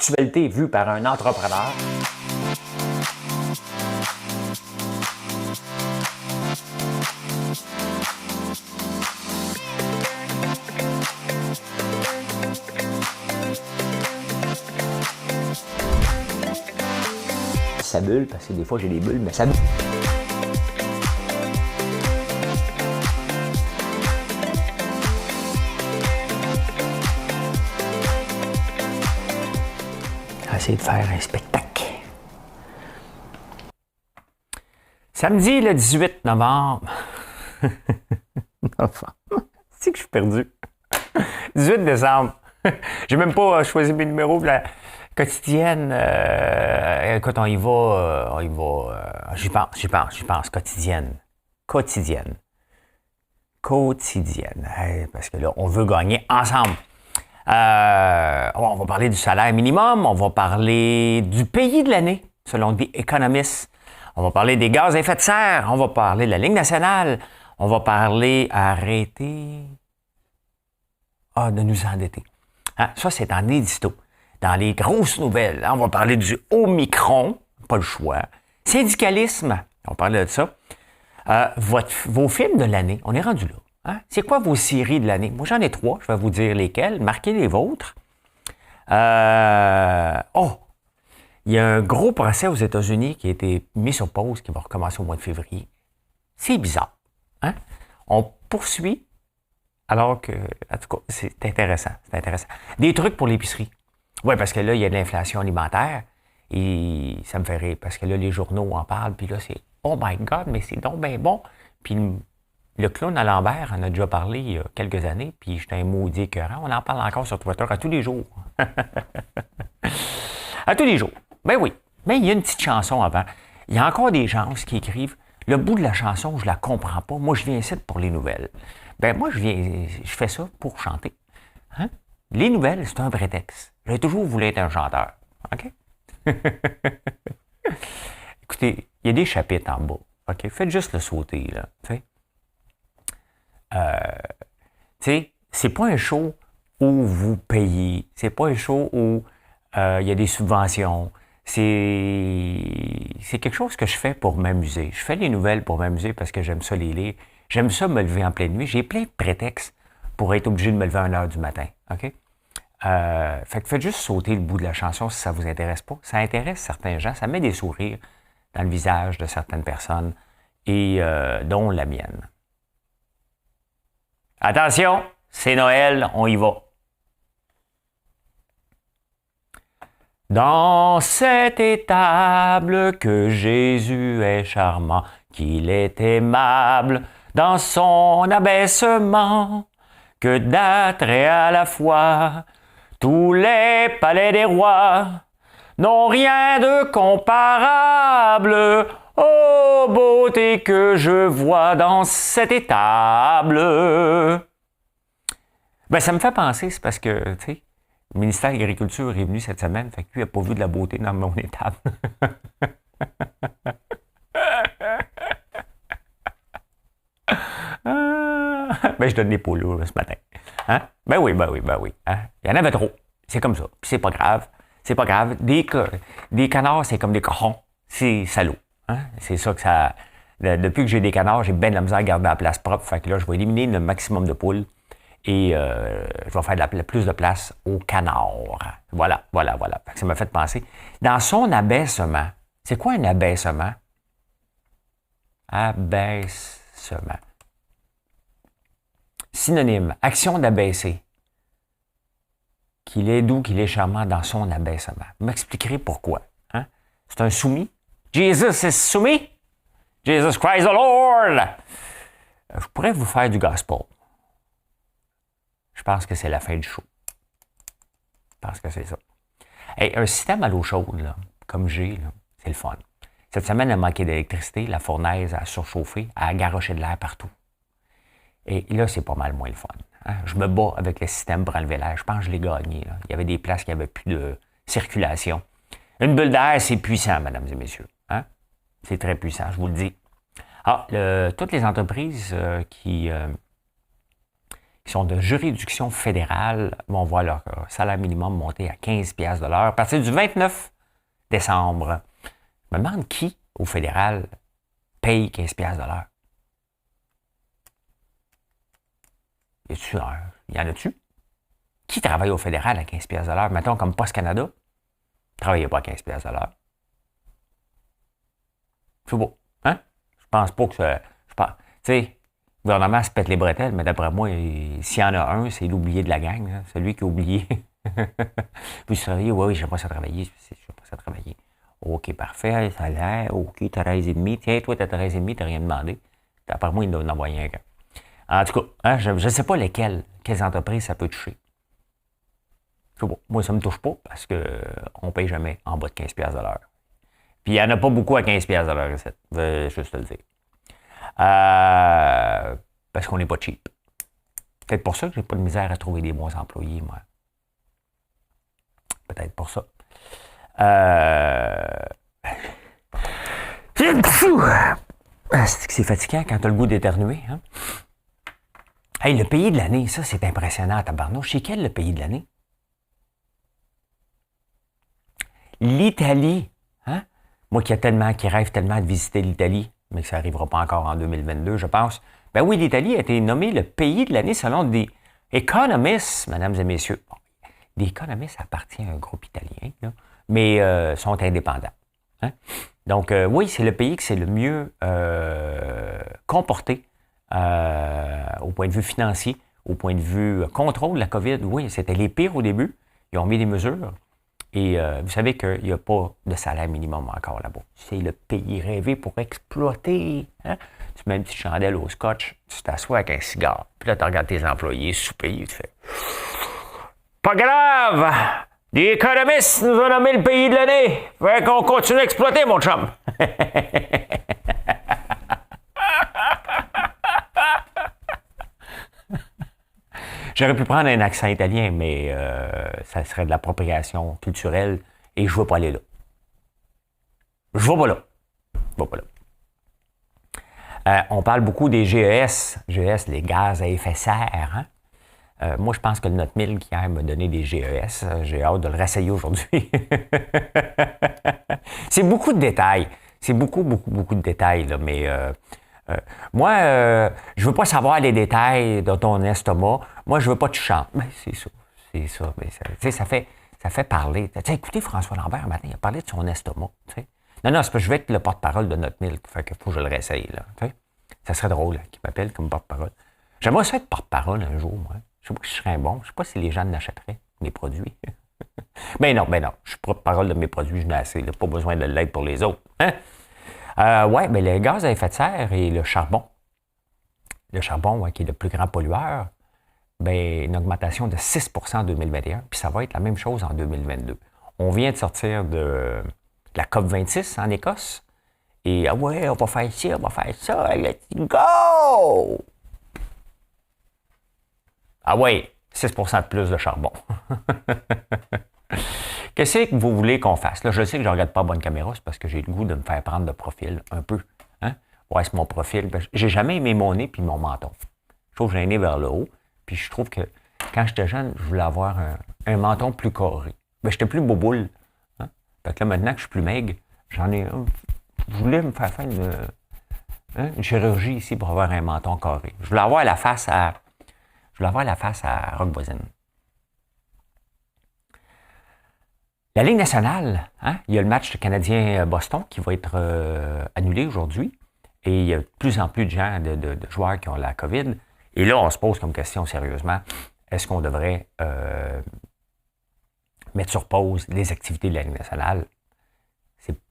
l'actualité vue par un entrepreneur. Ça bulle, parce que des fois j'ai des bulles, mais ça bulle. Essayer de faire un spectacle. Samedi le 18 novembre. C'est que je suis perdu. 18 décembre. J'ai même pas choisi mes numéros pour la quotidienne. Écoute, on y va. J'y pense. Quotidienne. Hey, parce que là, on veut gagner ensemble. On va parler du salaire minimum, on va parler du pays de l'année, selon The Economist. On va parler des gaz à effet de serre, on va parler de la Ligue nationale, on va parler de nous endetter. Hein? Ça, c'est en édito. Dans les grosses nouvelles, on va parler du Omicron, pas le choix. Syndicalisme, on va parler de ça. Vos films de l'année, on est rendu là. Hein? C'est quoi vos séries de l'année? Moi, j'en ai 3. Je vais vous dire lesquelles. Marquez les vôtres. Il y a un gros procès aux États-Unis qui a été mis sur pause, qui va recommencer au mois de février. C'est bizarre. Hein? On poursuit, alors que, en tout cas, c'est intéressant. Des trucs pour l'épicerie. Oui, parce que là, il y a de l'inflation alimentaire. Et ça me fait rire, parce que là, les journaux en parlent. Puis là, c'est « Oh my God, mais c'est donc bien bon! » Puis le clown à Lambert en a déjà parlé il y a quelques années, puis j'étais un maudit écœurant. On en parle encore sur Twitter à tous les jours. À tous les jours. Ben oui. Mais il y a une petite chanson avant. Il y a encore des gens qui écrivent « Le bout de la chanson, je la comprends pas. Moi, je viens ici pour les nouvelles. » Ben moi, je fais ça pour chanter. Hein? Les nouvelles, c'est un prétexte. J'ai toujours voulu être un chanteur. OK? Écoutez, il y a des chapitres en bas. OK? Faites juste le sauter, là. Tu sais, c'est pas un show où vous payez. C'est pas un show où il y a des subventions. C'est quelque chose que je fais pour m'amuser. Je fais les nouvelles pour m'amuser parce que j'aime ça les lire. J'aime ça me lever en pleine nuit. J'ai plein de prétextes pour être obligé de me lever à 1h du matin. OK? Fait que faites juste sauter le bout de la chanson si ça vous intéresse pas. Ça intéresse certains gens. Ça met des sourires dans le visage de certaines personnes et dont la mienne. Attention, c'est Noël, on y va. Dans cette étable que Jésus est charmant, qu'il est aimable dans son abaissement, que d'attrait à la fois, tous les palais des rois n'ont rien de comparable aux beautés que je vois dans cette étable. Ben, ça me fait penser, c'est parce que, tu sais, le ministère de l'Agriculture est venu cette semaine, fait que lui, il n'a pas vu de la beauté dans mon étable. Ben, je donne des polos ce matin. Hein? Ben oui. Hein? Il y en avait trop. C'est comme ça. Puis c'est pas grave. Des canards, c'est comme des cochons. C'est salaud. Hein? C'est ça que ça... Depuis que j'ai des canards, j'ai bien de la misère à garder la place propre. Fait que là, je vais éliminer le maximum de poules et je vais faire plus de place aux canards. Voilà. Fait que ça m'a fait penser. Dans son abaissement, c'est quoi un abaissement? Abaissement. Synonyme, action d'abaisser. Qu'il est doux, qu'il est charmant dans son abaissement. Vous m'expliquerez pourquoi. Hein? C'est un soumis. Jesus is soumis. Jesus Christ the Lord. Je pourrais vous faire du gospel. Je pense que c'est la fin du show. Je pense que c'est ça. Hey, un système à l'eau chaude, là, comme j'ai, là, c'est le fun. Cette semaine, il a manqué d'électricité. La fournaise a surchauffé, a garoché de l'air partout. Et là, c'est pas mal moins le fun. Hein? Je me bats avec le système pour enlever l'air. Je pense que je l'ai gagné. Là. Il y avait des places qui n'avaient plus de circulation. Une bulle d'air, c'est puissant, mesdames et messieurs. Hein? C'est très puissant, je vous le dis. Toutes les entreprises qui qui sont de juridiction fédérale vont voir leur salaire minimum monter à 15 piastres de l'heure à partir du 29 décembre. Je me demande qui, au fédéral, paye 15 piastres de l'heure. Y en a-tu? Qui travaille au fédéral à 15 piastres de l'heure? Mettons comme Post Canada, ne travaillait pas à 15 piastres de l'heure. C'est beau, hein? Je pense pas que ça... Tu sais, le gouvernement se pète les bretelles, mais d'après moi, s'il y en a un, c'est l'oublié de la gang, là, celui qui a oublié. Puis je travaille, oui, je n'ai pas ça travailler, je n'ai pas ça travailler. OK, parfait, ça a l'air, OK, tu as 13,5. Tiens, toi, tu as 13,5, tu n'as rien demandé. D'après moi, il doit en envoyer un. En tout cas, hein, je ne sais pas quelles entreprises ça peut toucher. C'est bon. Moi, ça ne me touche pas parce qu'on ne paye jamais en bas de 15 piastres de l'heure. Puis il n'y en a pas beaucoup à 15 piastres de l'heure ici. Je vais juste te le dire. Parce qu'on n'est pas cheap. Peut-être pour ça que j'ai pas de misère à trouver des bons employés, moi. Peut-être pour ça. C'est fatigant quand tu as le goût d'éternuer. Hein? Hey, le pays de l'année, ça, c'est impressionnant à tabarnouche. C'est quel le pays de l'année? L'Italie. Hein? Moi qui rêve tellement de visiter l'Italie, mais que ça n'arrivera pas encore en 2022, je pense. Ben oui, l'Italie a été nommée le pays de l'année selon des Economist, mesdames et messieurs. Bon, des Economist appartient à un groupe italien, là, mais sont indépendants. Hein? Donc, oui, c'est le pays qui s'est le mieux comporté au point de vue financier, au point de vue contrôle de la COVID. Oui, c'était les pires au début. Ils ont mis des mesures. Et vous savez qu'il n'y a pas de salaire minimum encore là-bas. C'est le pays rêvé pour exploiter. Hein? Tu mets une petite chandelle au scotch, tu t'assois avec un cigare. Puis là, tu regardes tes employés sous-payés, tu fais « Pas grave! Les économistes nous ont nommé le pays de l'année. Fait qu'on continue à exploiter, mon chum! » J'aurais pu prendre un accent italien, mais ça serait de l'appropriation culturelle et je ne veux pas aller là. Je ne vais pas là. Je vais pas là. On parle beaucoup des GES. GES, les gaz à effet de serre. Hein? Moi, je pense que le Note 1000 qui m'a donné des GES, j'ai hâte de le réessayer aujourd'hui. C'est beaucoup de détails. C'est beaucoup de détails, là, mais... moi, je veux pas savoir les détails de ton estomac. Moi, je veux pas que tu chantes. Ben, c'est ça. Mais ça fait parler. Tu sais, écoutez, François Lambert, un matin, il a parlé de son estomac. T'sais. Non, c'est parce que je vais être le porte-parole de Note 1000. Fait qu'il faut que je le réessaye. Là, t'sais. Ça serait drôle qu'il m'appelle comme porte-parole. J'aimerais ça être porte-parole un jour, moi. Je sais pas si je serais bon. Je sais pas si les gens l'achèteraient, mes produits. Ben non. Je suis porte-parole de mes produits, je n'ai assez. Là, pas besoin de l'aide pour les autres. Hein? Oui, mais le gaz à effet de serre et le charbon. Le charbon, ouais, qui est le plus grand pollueur, ben, une augmentation de 6 en 2021, puis ça va être la même chose en 2022. On vient de sortir de la COP26 en Écosse, et ouais, on va faire ci, on va faire ça, let's go! Ah ouais, 6 de plus de charbon. Qu'est-ce que vous voulez qu'on fasse? Là, je sais que je ne regarde pas bonne caméra, c'est parce que j'ai le goût de me faire prendre de profil un peu. Hein? Ouais, c'est mon profil. J'ai jamais aimé mon nez puis mon menton. Je trouve que j'ai un nez vers le haut. Puis je trouve que quand j'étais jeune, je voulais avoir un menton plus carré. Ben, j'étais plus boboule. Hein? Fait que là, maintenant que je suis plus maigre, je voulais me faire une chirurgie ici pour avoir un menton carré. Je voulais avoir la face à Rock Voisine. La Ligue nationale, hein, il y a le match Canadien-Boston qui va être annulé aujourd'hui. Et il y a de plus en plus de gens, de joueurs qui ont la COVID. Et là, on se pose comme question sérieusement, est-ce qu'on devrait mettre sur pause les activités de la Ligue nationale?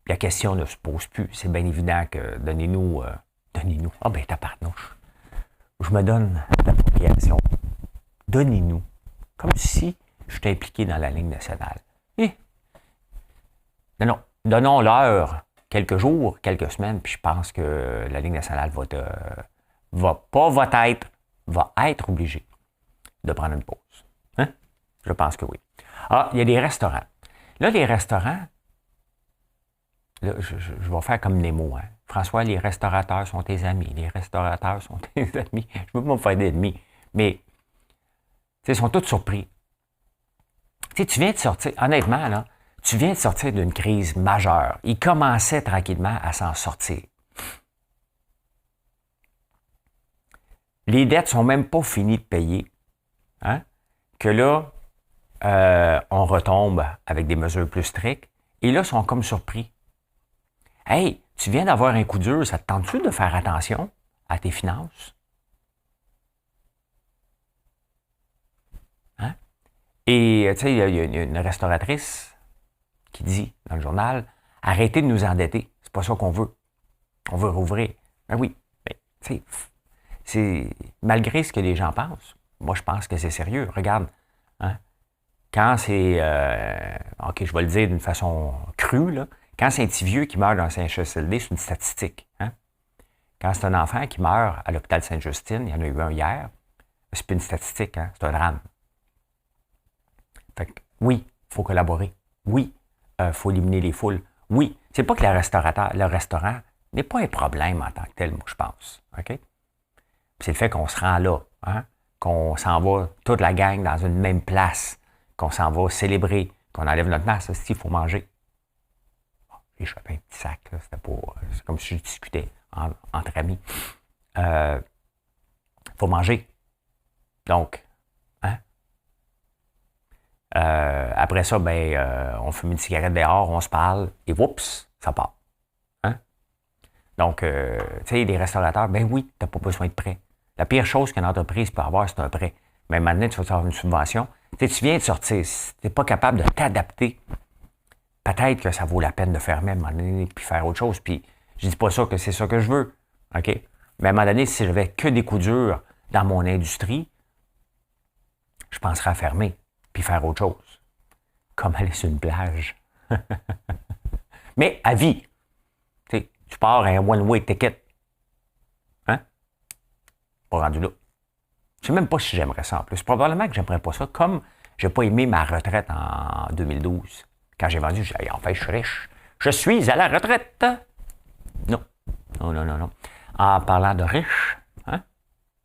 La question ne se pose plus. C'est bien évident que donnez-nous. Ah ben, tabarnouche. Je me donne l'appropriation. Donnez-nous. Comme si j'étais impliqué dans la Ligue nationale. Non. Donnons-leur quelques jours, quelques semaines, puis je pense que la Ligue nationale va être obligée de prendre une pause. Hein? Je pense que oui. Ah, il y a des restaurants. Là, les restaurants, là, je vais faire comme Nemo. Hein? François, les restaurateurs sont tes amis. Les restaurateurs sont tes amis. Je ne veux pas me faire d'ennemis. Mais Ils sont tous surpris. Tu viens de sortir, honnêtement, là, tu viens de sortir d'une crise majeure. Ils commençaient tranquillement à s'en sortir. Les dettes sont même pas finies de payer. Hein? Que là, on retombe avec des mesures plus strictes. Et là, ils sont comme surpris. Hey, tu viens d'avoir un coup dur, ça te tente-tu de faire attention à tes finances? Hein? Et tu sais, il y a une restauratrice qui dit dans le journal, arrêtez de nous endetter. C'est pas ça qu'on veut. On veut rouvrir. Ben oui, mais tu sais, c'est malgré ce que les gens pensent. Moi, je pense que c'est sérieux. Regarde, hein? Quand c'est, OK, je vais le dire d'une façon crue, là, quand c'est un petit vieux qui meurt dans un CHSLD, c'est une statistique. Hein? Quand c'est un enfant qui meurt à l'hôpital Sainte-Justine, il y en a eu un hier, c'est pas une statistique, hein? C'est un drame. Fait que, oui, il faut collaborer. Oui, il faut éliminer les foules. Oui, c'est pas que le restaurant n'est pas un problème en tant que tel, moi, je pense. OK? C'est le fait qu'on se rend là, hein? Qu'on s'en va toute la gang dans une même place, qu'on s'en va célébrer, qu'on enlève notre masque, il faut manger. Bon, j'ai échappé un petit sac, là, c'était pas, c'est comme si je discutais entre amis. Faut manger. Donc, hein? Après ça, on fume une cigarette dehors, on se parle, et oups, ça part. Hein? Donc, tu sais, les restaurateurs, ben oui, t'as pas besoin de prêt. La pire chose qu'une entreprise peut avoir, c'est un prêt. Mais maintenant, tu vas avoir une subvention. Tu viens de sortir, si tu n'es pas capable de t'adapter, peut-être que ça vaut la peine de fermer à un moment donné puis faire autre chose. Puis, je dis pas ça que c'est ça que je veux. OK? Mais à un moment donné, si j'avais que des coups durs dans mon industrie, je penserais à fermer puis faire autre chose. Comme aller sur une plage. Mais à vie. Tu pars à un one-way ticket. Hein? Pas rendu là. Je ne sais même pas si j'aimerais ça en plus. Probablement que j'aimerais pas ça, comme je n'ai pas aimé ma retraite en 2012. Quand j'ai vendu, j'ai dit, en fait, je suis riche. Je suis à la retraite. Non. Non, non, non, non. En parlant de riche, hein,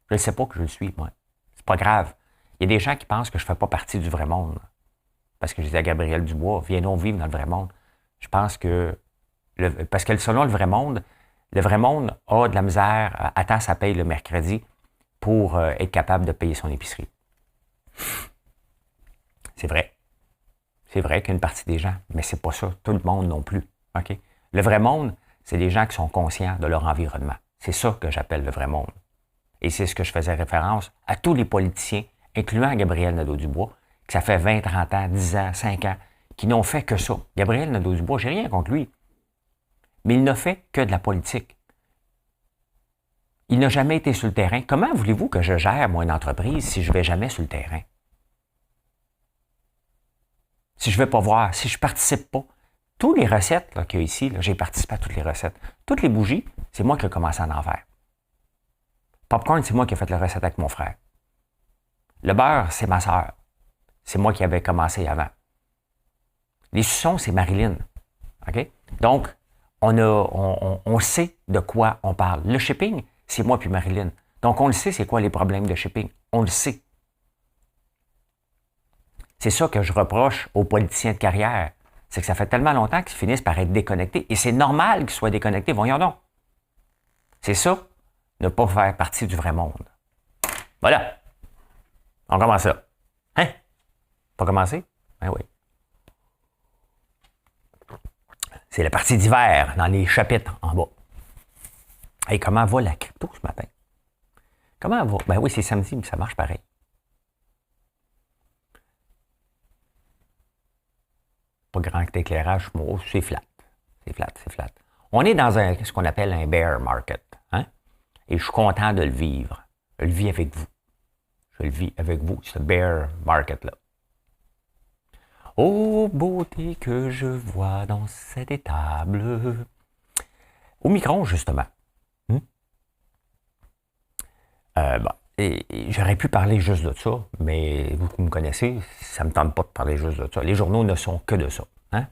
je ne sais pas que je le suis, moi. C'est pas grave. Il y a des gens qui pensent que je ne fais pas partie du vrai monde. Parce que j'ai dit à Gabriel Dubois, viens donc vivre dans le vrai monde. Je pense que, parce que selon le vrai monde a de la misère, attend sa paye le mercredi pour être capable de payer son épicerie. C'est vrai. C'est vrai qu'une partie des gens, mais c'est pas ça, tout le monde non plus. OK? Le vrai monde, c'est les gens qui sont conscients de leur environnement. C'est ça que j'appelle le vrai monde. Et c'est ce que je faisais référence à tous les politiciens, incluant Gabriel Nadeau-Dubois, que ça fait 20, 30 ans, 10 ans, 5 ans, qui n'ont fait que ça. Gabriel Nadeau-Dubois, j'ai rien contre lui. Mais il n'a fait que de la politique. Il n'a jamais été sur le terrain. Comment voulez-vous que je gère, moi, une entreprise si je ne vais jamais sur le terrain? Si je ne vais pas voir, si je ne participe pas. Toutes les recettes qu'il y a ici, j'ai participé à toutes les recettes. Toutes les bougies, c'est moi qui ai commencé à en faire. Popcorn, c'est moi qui ai fait la recette avec mon frère. Le beurre, c'est ma sœur. C'est moi qui avais commencé avant. Les suçons, c'est Marilyn. OK? Donc, on sait de quoi on parle. Le shipping, c'est moi puis Marilyn. Donc, on le sait, c'est quoi les problèmes de shipping. On le sait. C'est ça que je reproche aux politiciens de carrière. C'est que ça fait tellement longtemps qu'ils finissent par être déconnectés. Et c'est normal qu'ils soient déconnectés. Voyons donc. C'est ça, ne pas faire partie du vrai monde. Voilà. On commence là. Hein? Pas commencé? Ben oui. C'est la partie d'hiver dans les chapitres en bas. Hey, comment va la crypto ce matin? Comment va? Ben oui, c'est samedi, mais ça marche pareil. Pas grand éclairage, c'est flat. C'est flat, c'est flat. On est dans ce qu'on appelle un bear market. Hein? Et je suis content de le vivre. Je le vis avec vous. Je le vis avec vous, ce bear market-là. Ô beauté que je vois dans cette étable. Au micron, justement. Et j'aurais pu parler juste de ça, mais vous me connaissez, ça ne me tente pas de parler juste de ça. Les journaux ne sont que de ça. Hein?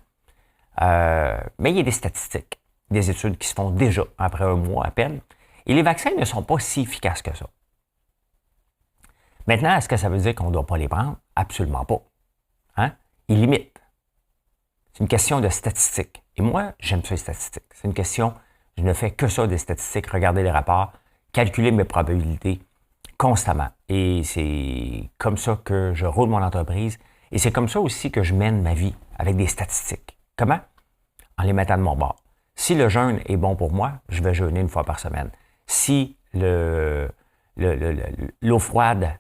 Mais il y a des statistiques, des études qui se font déjà après un mois à peine, et les vaccins ne sont pas si efficaces que ça. Maintenant, est-ce que ça veut dire qu'on ne doit pas les prendre? Absolument pas. Hein? Ils limitent. C'est une question de statistiques. Et moi, j'aime ça les statistiques. C'est une question, je ne fais que ça des statistiques, regarder les rapports, calculer mes probabilités constamment. Et c'est comme ça que je roule mon entreprise. Et c'est comme ça aussi que je mène ma vie, avec des statistiques. Comment? En les mettant de mon bord. Si le jeûne est bon pour moi, je vais jeûner une fois par semaine. Si l'eau froide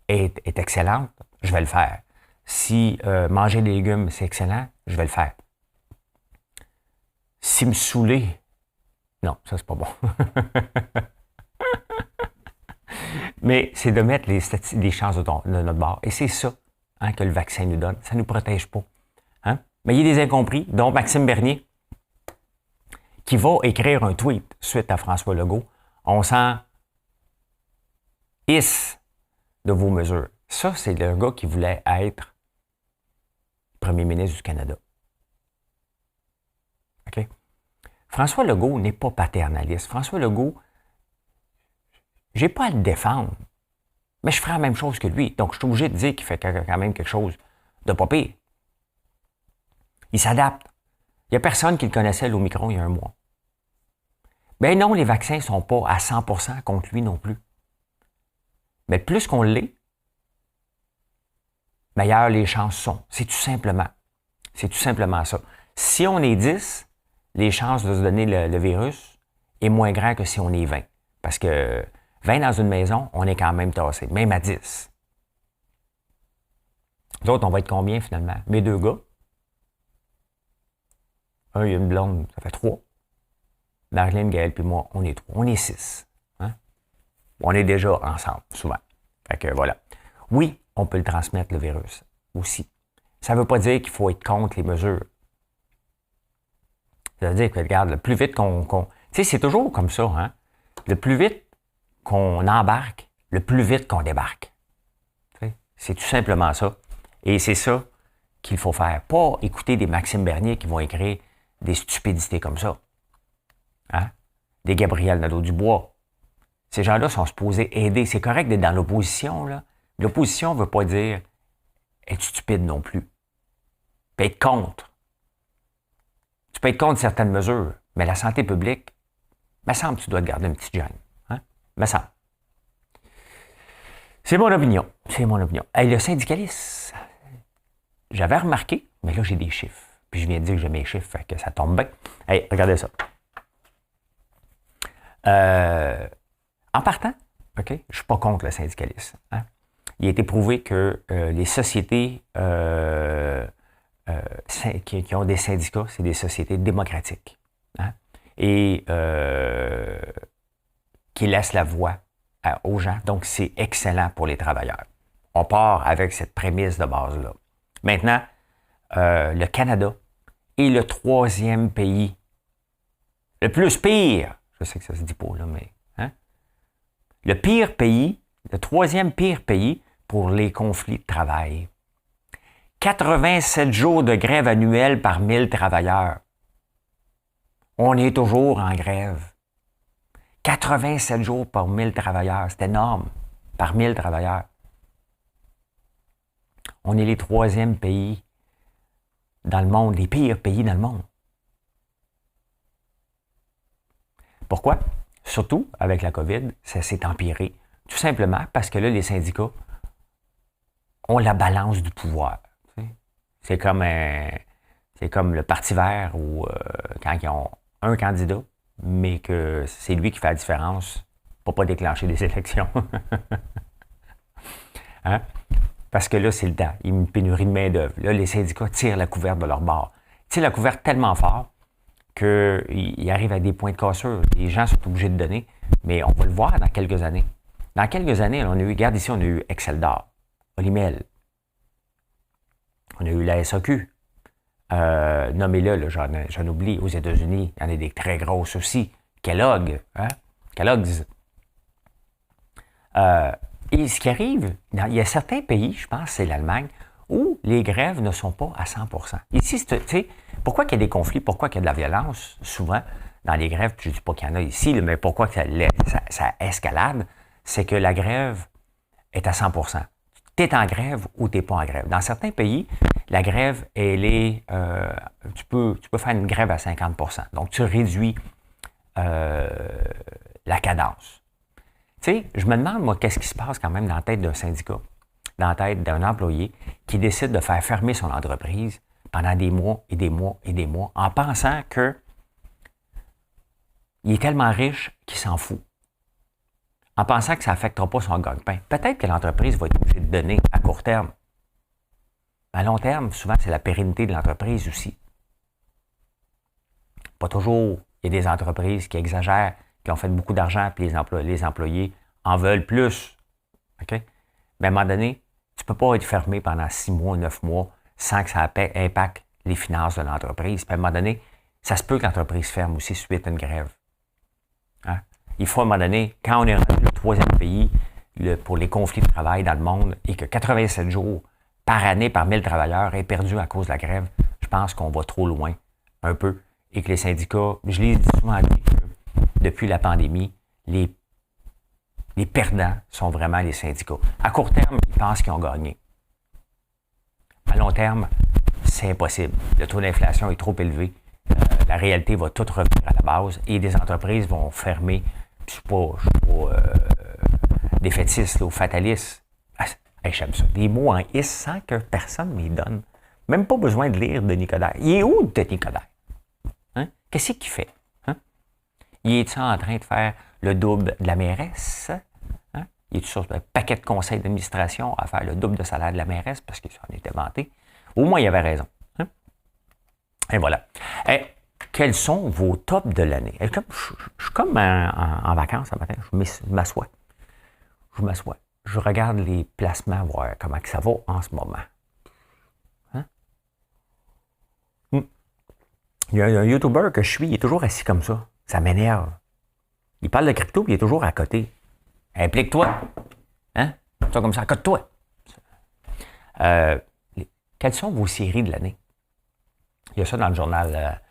est excellente, je vais le faire. Si manger des légumes, c'est excellent, je vais le faire. Si me saouler, non, ça, c'est pas bon. Mais c'est de mettre les chances de notre bord. Et c'est ça que le vaccin nous donne. Ça ne nous protège pas. Hein? Mais il y a des incompris, dont Maxime Bernier, qui va écrire un tweet suite à François Legault. On s'en hisse de vos mesures. Ça, c'est le gars qui voulait être premier ministre du Canada. OK? François Legault n'est pas paternaliste. François Legault, j'ai pas à le défendre, mais je ferai la même chose que lui. Donc, je suis obligé de dire qu'il fait quand même quelque chose de pas pire. Il s'adapte. Il n'y a personne qui le connaissait au micro il y a un mois. Ben non, les vaccins ne sont pas à 100% contre lui non plus. Mais plus qu'on l'est, meilleures les chances sont. C'est tout simplement ça. Si on est 10, les chances de se donner le virus est moins grand que si on est 20. Parce que 20 dans une maison, on est quand même tassé, même à 10. Nous autres, on va être combien finalement? Mes deux gars. Un, il y a une blonde, ça fait 3. Marilyn, Gaël puis moi, on est 3. On est 6. Hein? On est déjà ensemble, souvent. Fait que voilà. Oui, on peut le transmettre, le virus, aussi. Ça ne veut pas dire qu'il faut être contre les mesures. Ça veut dire que, regarde, le plus vite qu'on... Tu sais, c'est toujours comme ça, hein? Le plus vite qu'on embarque, le plus vite qu'on débarque. T'sais? C'est tout simplement ça. Et c'est ça qu'il faut faire. Pas écouter des Maxime Bernier qui vont écrire des stupidités comme ça. Hein? Des Gabriel Nadeau-Dubois. Ces gens-là sont supposés aider. C'est correct d'être dans l'opposition, là. L'opposition ne veut pas dire être stupide non plus. Tu peux être contre. Tu peux être contre certaines mesures, mais la santé publique, me semble que tu dois te garder une petite gêne. Hein? Me semble. C'est mon opinion. C'est mon opinion. Hey, le syndicaliste, j'avais remarqué, mais là, j'ai des chiffres. Puis je viens de dire que j'ai mes chiffres, fait que ça tombe bien. Hey, regardez ça. En partant, OK, je ne suis pas contre le syndicalisme. Hein? Il a été prouvé que les sociétés qui ont des syndicats, c'est des sociétés démocratiques. Hein? Et qui laissent la voix aux gens. Donc, c'est excellent pour les travailleurs. On part avec cette prémisse de base-là. Maintenant, le Canada est le 3e pays, le plus pire, je sais que ça se dit pas là, mais hein? Le pire pays, le 3e pire pays pour les conflits de travail. 87 jours de grève annuelle par 1000 travailleurs. On est toujours en grève. 87 jours par 1000 travailleurs, c'est énorme, par 1000 travailleurs. On est les 3e pays dans le monde, les pires pays dans le monde. Pourquoi? Surtout avec la COVID, ça s'est empiré. Tout simplement parce que là, les syndicats ont la balance du pouvoir. C'est comme le Parti vert où quand ils ont un candidat, mais que c'est lui qui fait la différence pour ne pas déclencher des élections. Hein? Parce que là, c'est le temps. Il y a une pénurie de main-d'œuvre. Là, les syndicats tirent la couverte de leur bord. Ils tirent la couverte tellement fort qu'ils arrivent à des points de cassure. Les gens sont obligés de donner, mais on va le voir dans quelques années. Dans quelques années, on a eu, regarde ici, on a eu Excel d'or, Olimel. On a eu la SAQ. Nommez-le, là, j'en oublie. Aux États-Unis, il y en a des très grosses aussi. Kellogg, hein? Kellogg's. Et ce qui arrive, il y a certains pays, je pense que c'est l'Allemagne, où les grèves ne sont pas à 100%. Ici, tu sais, pourquoi qu'il y a des conflits, pourquoi qu'il y a de la violence, souvent, dans les grèves, je ne dis pas qu'il y en a ici, mais pourquoi que ça escalade, c'est que la grève est à 100 %. Tu es en grève ou tu n'es pas en grève. Dans certains pays, la grève, elle est... tu peux faire une grève à 50 %. Donc, tu réduis la cadence. Tu sais, je me demande, moi, qu'est-ce qui se passe quand même dans la tête d'un syndicat, dans la tête d'un employé qui décide de faire fermer son entreprise pendant des mois et des mois et des mois en pensant que il est tellement riche qu'il s'en fout. En pensant que ça n'affectera pas son gagne-pain. Peut-être que l'entreprise va être obligée de donner à court terme. Mais à long terme, souvent, c'est la pérennité de l'entreprise aussi. Pas toujours. Il y a des entreprises qui exagèrent, qui ont fait beaucoup d'argent, puis les employés en veulent plus. OK? Mais à un moment donné, tu ne peux pas être fermé pendant 6 mois, 9 mois, sans que ça impacte les finances de l'entreprise. Puis à un moment donné, ça se peut que l'entreprise ferme aussi suite à une grève. Hein? Il faut à un moment donné, quand on est rendu le 3e pays pour les conflits de travail dans le monde et que 87 jours par année par 1000 travailleurs est perdu à cause de la grève, je pense qu'on va trop loin, un peu, et que les syndicats, je l'ai souvent dit, que depuis la pandémie, les perdants sont vraiment les syndicats. À court terme, ils pensent qu'ils ont gagné. À long terme, c'est impossible. Le taux d'inflation est trop élevé. La réalité va tout revenir à la base et des entreprises vont fermer. Je ne suis pas défaitiste ou fataliste. J'aime ça. Des mots en is sans que personne ne m'y donne. Même pas besoin de lire Denis Coderre. Il est où, Denis Coderre? Hein? Qu'est-ce qu'il fait? Hein? Il est-tu en train de faire le double de la mairesse? Hein? Il est-tu sur un paquet de conseils d'administration à faire le double de salaire de la mairesse parce qu'il s'en était vanté? Au moins, il avait raison. Hein? Et voilà. Et, quels sont vos tops de l'année? Je suis comme en vacances ce matin. Je m'assois. Je regarde les placements, voir comment que ça va en ce moment. Hein? Il y a un YouTuber que je suis, il est toujours assis comme ça. Ça m'énerve. Il parle de crypto, puis il est toujours à côté. Implique-toi. Hein? Ça comme ça, accote-toi. Quelles sont vos séries de l'année? Il y a ça dans le journal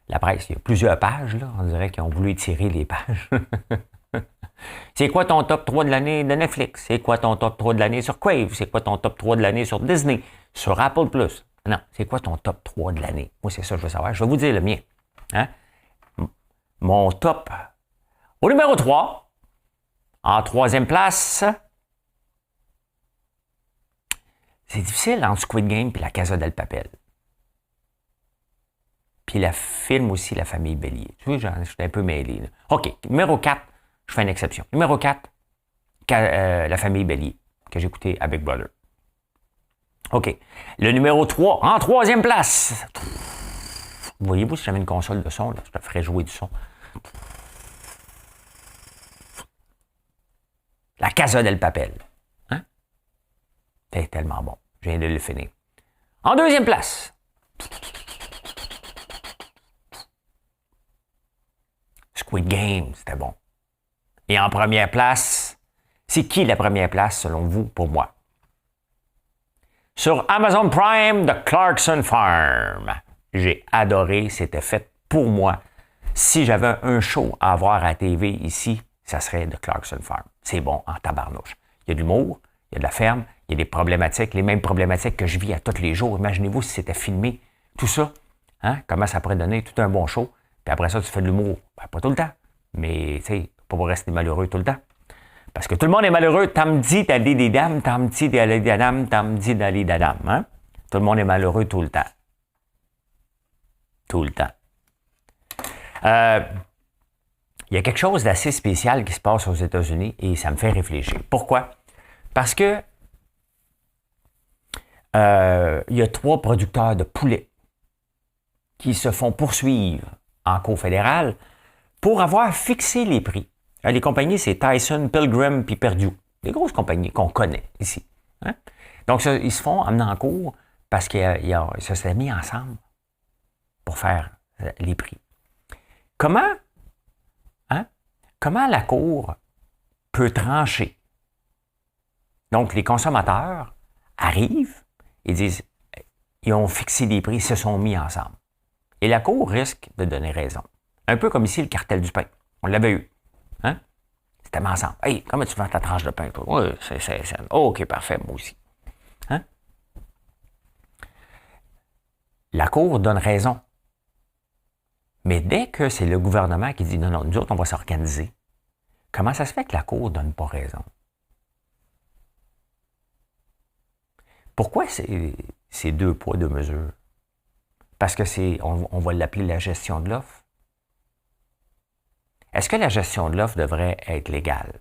La Presse. Il y a plusieurs pages, là. On dirait qu'ils ont voulu étirer les pages. C'est quoi ton top 3 de l'année de Netflix? C'est quoi ton top 3 de l'année sur Crave? C'est quoi ton top 3 de l'année sur Disney? Sur Apple Plus? Non, c'est quoi ton top 3 de l'année? Moi, c'est ça que je veux savoir. Je vais vous dire le mien. Hein? Mon top. Au numéro 3, en 3e place, c'est difficile entre Squid Game et La Casa del Papel. Puis le film aussi, La Famille Bélier. Tu vois, je suis un peu mêlé. Là. OK, numéro 4, je fais une exception. Numéro 4, La Famille Bélier, que j'ai écouté à Big Brother. OK. Le numéro 3, en 3e place. Voyez-vous, si j'avais une console de son, là, je te ferais jouer du son. La Casa del Papel. Hein? C'est tellement bon. Je viens de le finir. En 2e place. Squid Game, c'était bon. Et en première place, c'est qui la première place selon vous pour moi? Sur Amazon Prime, The Clarkson Farm. J'ai adoré, c'était fait pour moi. Si j'avais un show à voir à la TV ici, ça serait The Clarkson Farm. C'est bon en tabarnouche. Il y a de l'humour, il y a de la ferme, il y a des problématiques, les mêmes problématiques que je vis à tous les jours. Imaginez-vous si c'était filmé, tout ça. Hein? Comment ça pourrait donner tout un bon show. Puis après ça, tu fais de l'humour. Ben, pas tout le temps. Mais, tu sais, pas pour rester malheureux tout le temps. Parce que tout le monde est malheureux. Tam dit d'aller des dames, tam dit d'aller des dames, tam dit d'aller des dames. Hein? Tout le monde est malheureux tout le temps. Tout le temps. Il y a quelque chose d'assez spécial qui se passe aux États-Unis et ça me fait réfléchir. Pourquoi? Parce que il y a 3 producteurs de poulets qui se font poursuivre en cour fédérale pour avoir fixé les prix. Les compagnies, c'est Tyson, Pilgrim puis Perdue. Des grosses compagnies qu'on connaît ici. Hein? Donc, ils se font emmener en cours parce qu'ils se sont mis ensemble pour faire les prix. Comment la cour peut trancher? Donc, les consommateurs arrivent et disent, ils ont fixé des prix, ils se sont mis ensemble. Et la cour risque de donner raison. Un peu comme ici, le cartel du pain. On l'avait eu. Hein? C'était ensemble. Hey, comment tu vends ta tranche de pain, toi? Oui, c'est CSN. OK, parfait, moi aussi. Hein? La Cour donne raison. Mais dès que c'est le gouvernement qui dit non, non, nous autres, on va s'organiser, comment ça se fait que la Cour ne donne pas raison? Pourquoi c'est deux poids, deux mesures? Parce que on va l'appeler la gestion de l'offre. Est-ce que la gestion de l'offre devrait être légale?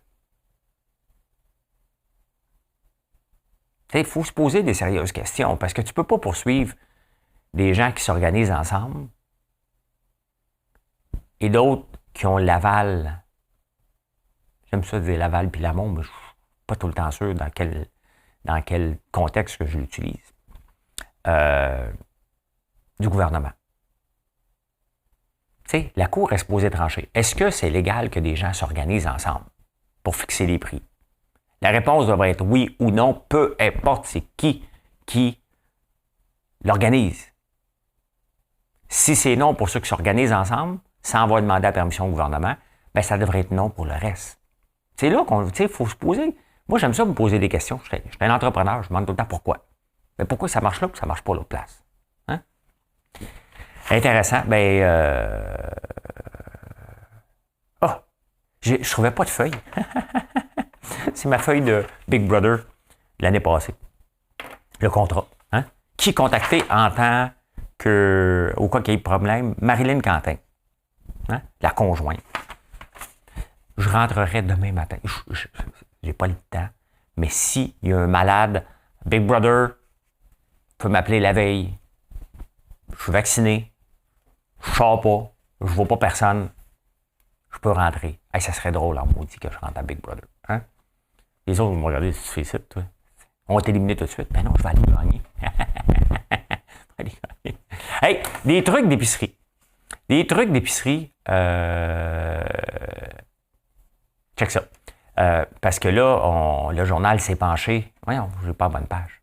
Il faut se poser des sérieuses questions parce que tu ne peux pas poursuivre des gens qui s'organisent ensemble et d'autres qui ont l'aval. J'aime ça dire l'aval puis l'amour, mais je ne suis pas tout le temps sûr dans quel contexte que je l'utilise. Du gouvernement. Tu sais, la Cour est supposée trancher. Est-ce que c'est légal que des gens s'organisent ensemble pour fixer les prix? La réponse devrait être oui ou non, peu importe c'est qui l'organise. Si c'est non pour ceux qui s'organisent ensemble, sans avoir demandé la permission au gouvernement, bien, ça devrait être non pour le reste. C'est là il faut se poser. Moi, j'aime ça me poser des questions. Je suis un entrepreneur, je me demande tout le temps pourquoi. Mais pourquoi ça marche là et ça ne marche pas à l'autre place? Hein? Intéressant. Je ne trouvais pas de feuille. C'est ma feuille de Big Brother l'année passée. Le contrat. Hein? Qui contacter en tant que, au cas qu'il y ait problème, Marilyn Quentin. Hein? La conjointe. Je rentrerai demain matin. Je n'ai pas le temps. Mais s'il y a un malade, Big Brother peut m'appeler la veille. Je suis vacciné. Je ne sors pas. Je ne vois pas personne. Je peux rentrer. Hey, ça serait drôle en maudit que je rentre à Big Brother. Hein? Les autres vont me regarder si tu fais ça, toi. On va t'éliminer tout de suite. Ben non, je vais aller gagner. Hey, des trucs d'épicerie. Des trucs d'épicerie. Check ça. Parce que là, le journal s'est penché. Voyons, je n'ai pas la bonne page.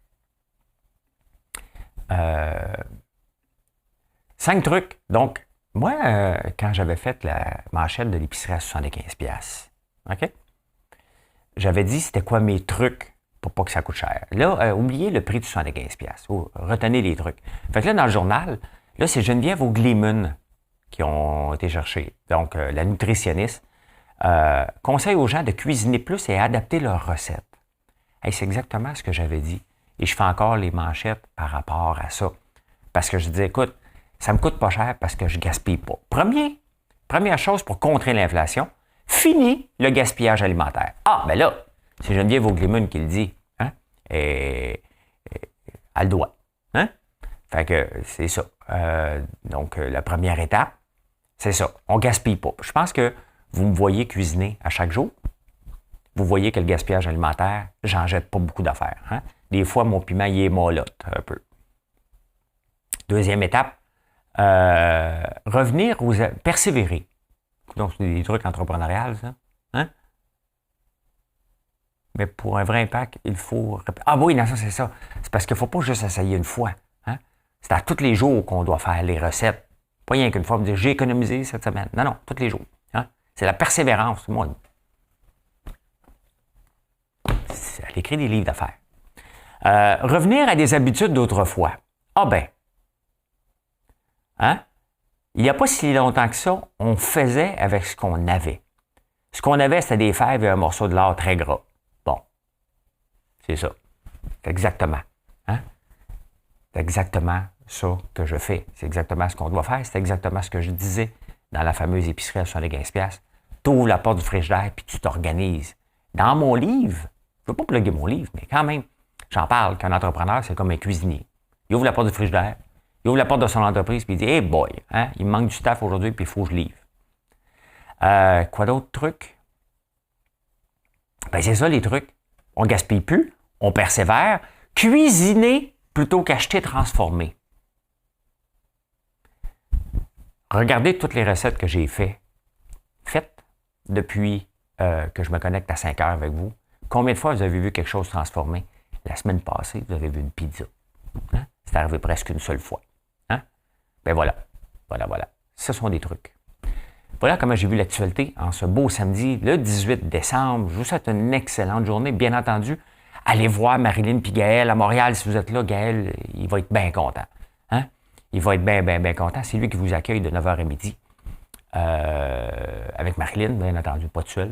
5 trucs. Donc, moi, quand j'avais fait la manchette de l'épicerie à 75$, OK? J'avais dit c'était quoi mes trucs pour pas que ça coûte cher. Là, oubliez le prix de 75$. Retenez les trucs. Fait que là, dans le journal, là, c'est Geneviève Ogleman qui ont été cherchés. Donc, la nutritionniste conseille aux gens de cuisiner plus et adapter leurs recettes. Hey, c'est exactement ce que j'avais dit. Et je fais encore les manchettes par rapport à ça. Parce que je dis, écoute, ça me coûte pas cher parce que je gaspille pas. Première chose pour contrer l'inflation, fini le gaspillage alimentaire. Ah, ben là, c'est Geneviève Ogleman qui le dit. Hein? Et elle le doit. Hein? Fait que c'est ça. Donc, la première étape, c'est ça. On gaspille pas. Je pense que vous me voyez cuisiner à chaque jour. Vous voyez que le gaspillage alimentaire, j'en jette pas beaucoup d'affaires. Hein? Des fois, mon piment, il est mollotte un peu. Deuxième étape, revenir persévérer. Donc, c'est des trucs entrepreneuriales, ça. Hein? Mais pour un vrai impact, il faut... Ah oui, non, ça, c'est ça. C'est parce qu'il ne faut pas juste essayer une fois. Hein? C'est à tous les jours qu'on doit faire les recettes. Pas rien qu'une fois, me dire, j'ai économisé cette semaine. Non, non, tous les jours. Hein? C'est la persévérance, moi. Elle écrit des livres d'affaires. Revenir à des habitudes d'autrefois. Ah ben, hein? Il n'y a pas si longtemps que ça, on faisait avec ce qu'on avait. Ce qu'on avait, c'était des fèves et un morceau de lard très gras. Bon, c'est ça. C'est exactement. Hein? C'est exactement ça que je fais. C'est exactement ce qu'on doit faire. C'est exactement ce que je disais dans la fameuse épicerie à 75$. Tu ouvres la porte du frigidaire puis tu t'organises. Dans mon livre, je ne veux pas plugger mon livre, mais quand même, j'en parle qu'un entrepreneur, c'est comme un cuisinier. Il ouvre la porte du frigidaire, il ouvre la porte de son entreprise puis il dit « Hey boy, hein, il me manque du staff aujourd'hui puis il faut que je livre. » Quoi d'autre trucs? Ben c'est ça les trucs. On ne gaspille plus, on persévère. Cuisiner plutôt qu'acheter transformé. Regardez toutes les recettes que j'ai faites depuis que je me connecte à 5 heures avec vous. Combien de fois vous avez vu quelque chose transformé? La semaine passée, vous avez vu une pizza. Hein? C'est arrivé presque une seule fois. Hein? Ben voilà. Voilà. Ce sont des trucs. Voilà comment j'ai vu l'actualité en ce beau samedi, le 18 décembre. Je vous souhaite une excellente journée. Bien entendu, allez voir Marilyn et Gaël à Montréal. Si vous êtes là, Gaël, il va être bien content. Hein? Il va être bien content. C'est lui qui vous accueille de 9h à midi. Avec Marilyn, bien entendu, pas de seul.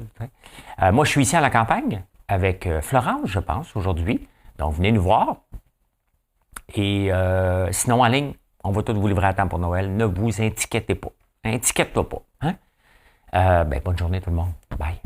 Moi, je suis ici à la campagne avec Florence, je pense, aujourd'hui. Donc, venez nous voir. Et sinon, en ligne, on va tous vous livrer à temps pour Noël. Ne vous inquiétez pas. Inquiète-toi pas. Hein? Bonne journée tout le monde. Bye.